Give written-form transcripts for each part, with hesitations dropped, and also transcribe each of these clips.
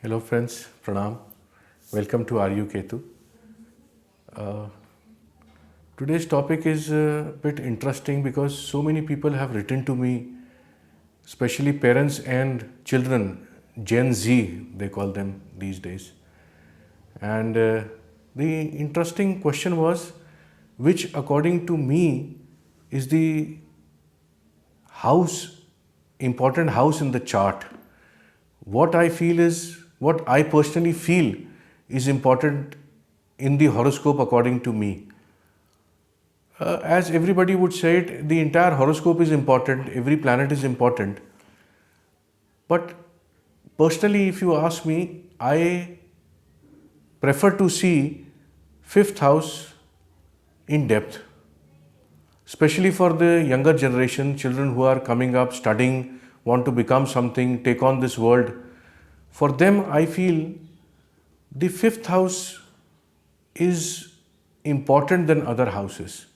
Hello friends, Pranam. Welcome to RU Ketu. Today's topic is a bit interesting because so many people have written to me, especially parents and children, Gen Z they call them these days. And the interesting question was, which according to me is the house, important house in the chart? What I personally feel is important in the horoscope according to me. As everybody would say it, the entire horoscope is important, every planet is important. But personally, if you ask me, I prefer to see fifth house in depth, especially for the younger generation, children who are coming up, studying, want to become something, take on this world. For them, I feel the fifth house is important than other houses.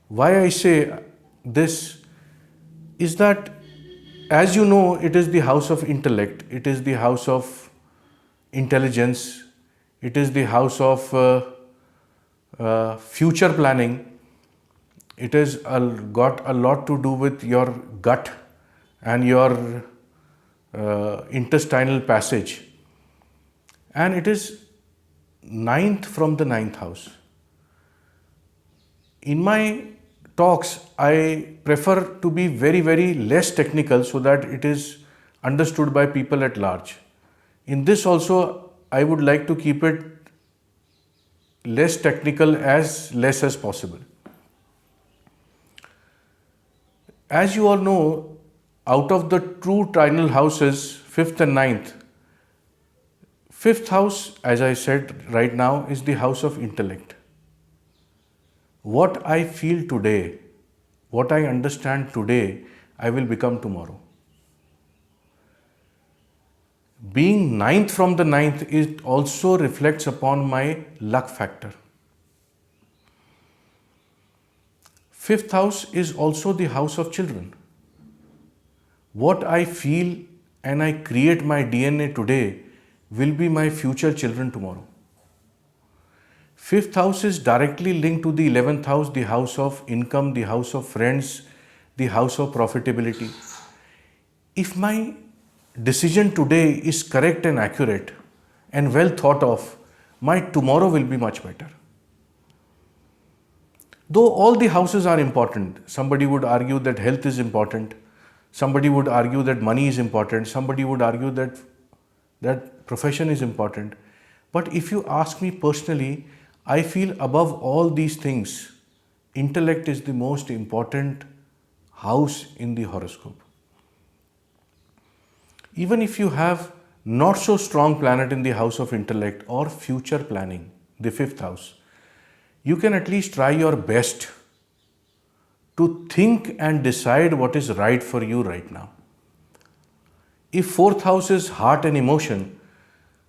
Why I say this is that, as you know, it is the house of intellect, it is the house of intelligence, it is the house of future planning. It has got a lot to do with your gut and your intestinal passage. And it is ninth from the ninth house. In my talks, I prefer to be very, very less technical so that it is understood by people at large. In this also, I would like to keep it less technical as less as possible. As you all know, out of the true trinal houses, fifth and ninth, fifth house, as I said right now, is the house of intellect. What I feel today, what I understand today, I will become tomorrow. Being ninth from the ninth, it also reflects upon my luck factor. Fifth house is also the house of children. What I feel and I create my DNA today will be my future children tomorrow. Fifth house is directly linked to the 11th house, the house of income, the house of friends, the house of profitability. If my decision today is correct and accurate and well thought of, my tomorrow will be much better. Though all the houses are important, somebody would argue that health is important, somebody would argue that money is important, somebody would argue that profession is important. But if you ask me personally, I feel above all these things, intellect is the most important house in the horoscope. Even if you have not so strong planet in the house of intellect or future planning, the fifth house, you can at least try your best to think and decide what is right for you right now. If fourth house is heart and emotion,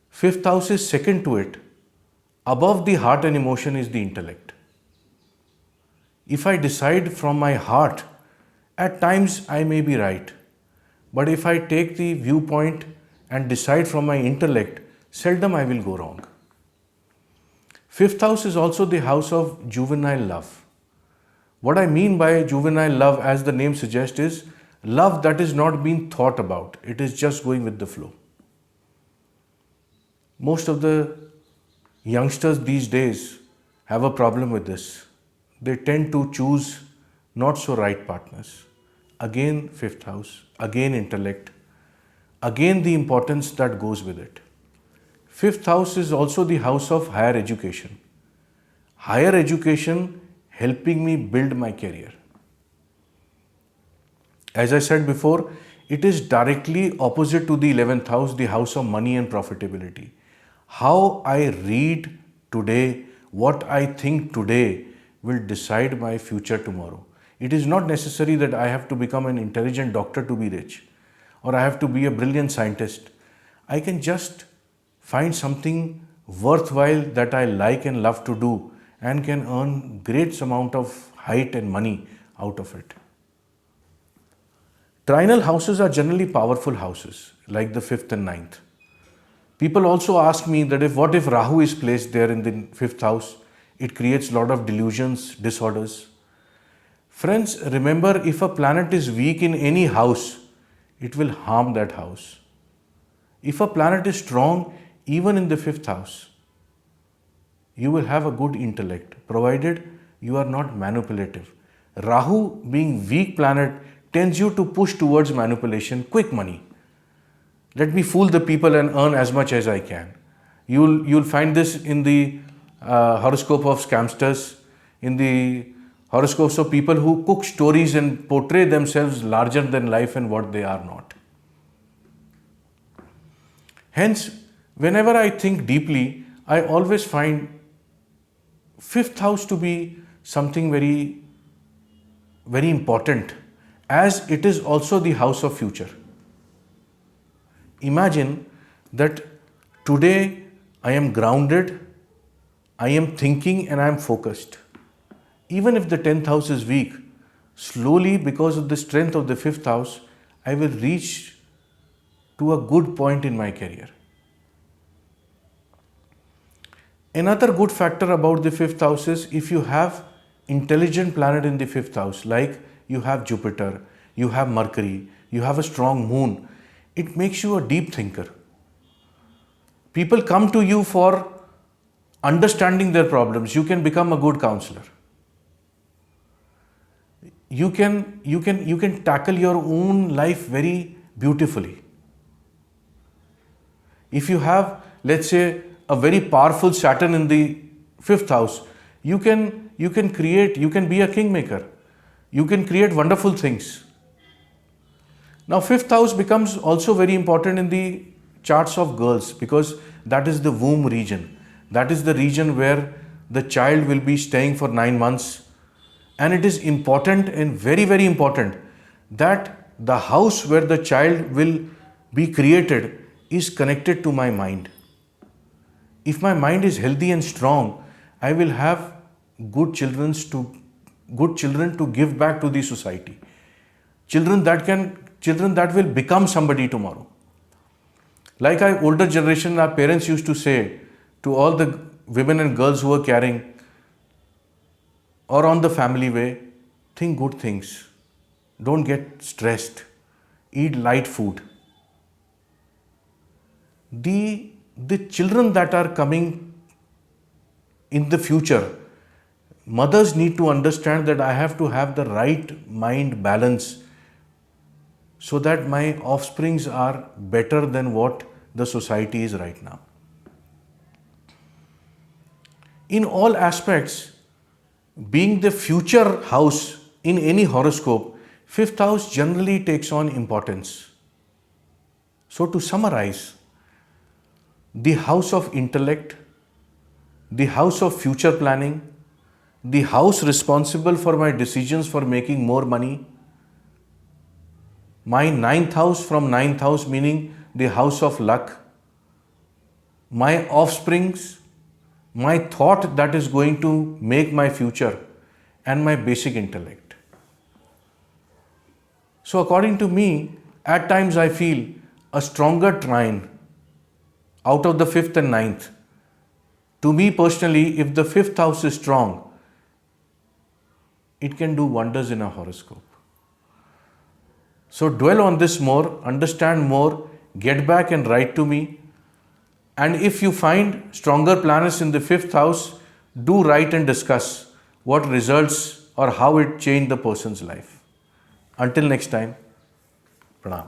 fifth house is second to it. Above the heart and emotion is the intellect. If I decide from my heart, at times I may be right. But if I take the viewpoint and decide from my intellect, seldom I will go wrong. Fifth house is also the house of juvenile love. What I mean by juvenile love, as the name suggests, is love that is not being thought about. It is just going with the flow. Most of the youngsters these days have a problem with this. They tend to choose not so right partners. Again, fifth house, again intellect, again the importance that goes with it. Fifth house is also the house of higher education. Higher education helping me build my career. As I said before, it is directly opposite to the 11th house, the house of money and profitability. How I read today, what I think today will decide my future tomorrow. It is not necessary that I have to become an intelligent doctor to be rich, or I have to be a brilliant scientist. I can just find something worthwhile that I like and love to do and can earn great amount of height and money out of it. Trinal houses are generally powerful houses, like the fifth and ninth. People also ask me that what if Rahu is placed there in the fifth house? It creates a lot of delusions, disorders. Friends, remember, if a planet is weak in any house, it will harm that house. If a planet is strong, even in the fifth house, you will have a good intellect, provided you are not manipulative. Rahu, being weak planet, tends you to push towards manipulation, quick money. Let me fool the people and earn as much as I can. You'll find this in the horoscope of scamsters, in the horoscopes of people who cook stories and portray themselves larger than life and what they are not. Hence, whenever I think deeply, I always find fifth house to be something very, very important, as it is also the house of future. Imagine that today I am grounded, I am thinking and I am focused. Even if the 10th house is weak, slowly, because of the strength of the fifth house, I will reach to a good point in my career. Another good factor about the fifth house is if you have intelligent planet in the fifth house, like you have Jupiter, you have Mercury, you have a strong moon, it makes you a deep thinker. People come to you for understanding their problems. You can become a good counselor. You can tackle your own life very beautifully. If you have, let's say, a very powerful Saturn in the fifth house, you can be a kingmaker. You can create wonderful things. Now, fifth house becomes also very important in the charts of girls, because that is the womb region. That is the region where the child will be staying for 9 months. And it is important and very, very important that the house where the child will be created is connected to my mind. If my mind is healthy and strong, I will have good children to give back to the society. Children that will become somebody tomorrow. Like our older generation, our parents used to say to all the women and girls who are carrying or on the family way, think good things. Don't get stressed. Eat light food. The children that are coming in the future, mothers need to understand that I have to have the right mind balance so that my offsprings are better than what the society is right now. In all aspects, being the future house in any horoscope, fifth house generally takes on importance. So to summarize, the house of intellect, the house of future planning, the house responsible for my decisions for making more money, my ninth house from ninth house meaning the house of luck, my offsprings, my thought that is going to make my future, and my basic intellect. So according to me, at times I feel a stronger trine out of the fifth and ninth. To me personally, if the fifth house is strong, it can do wonders in a horoscope. So dwell on this more, understand more, get back and write to me. And if you find stronger planets in the fifth house, do write and discuss what results or how it changed the person's life. Until next time, Pranam.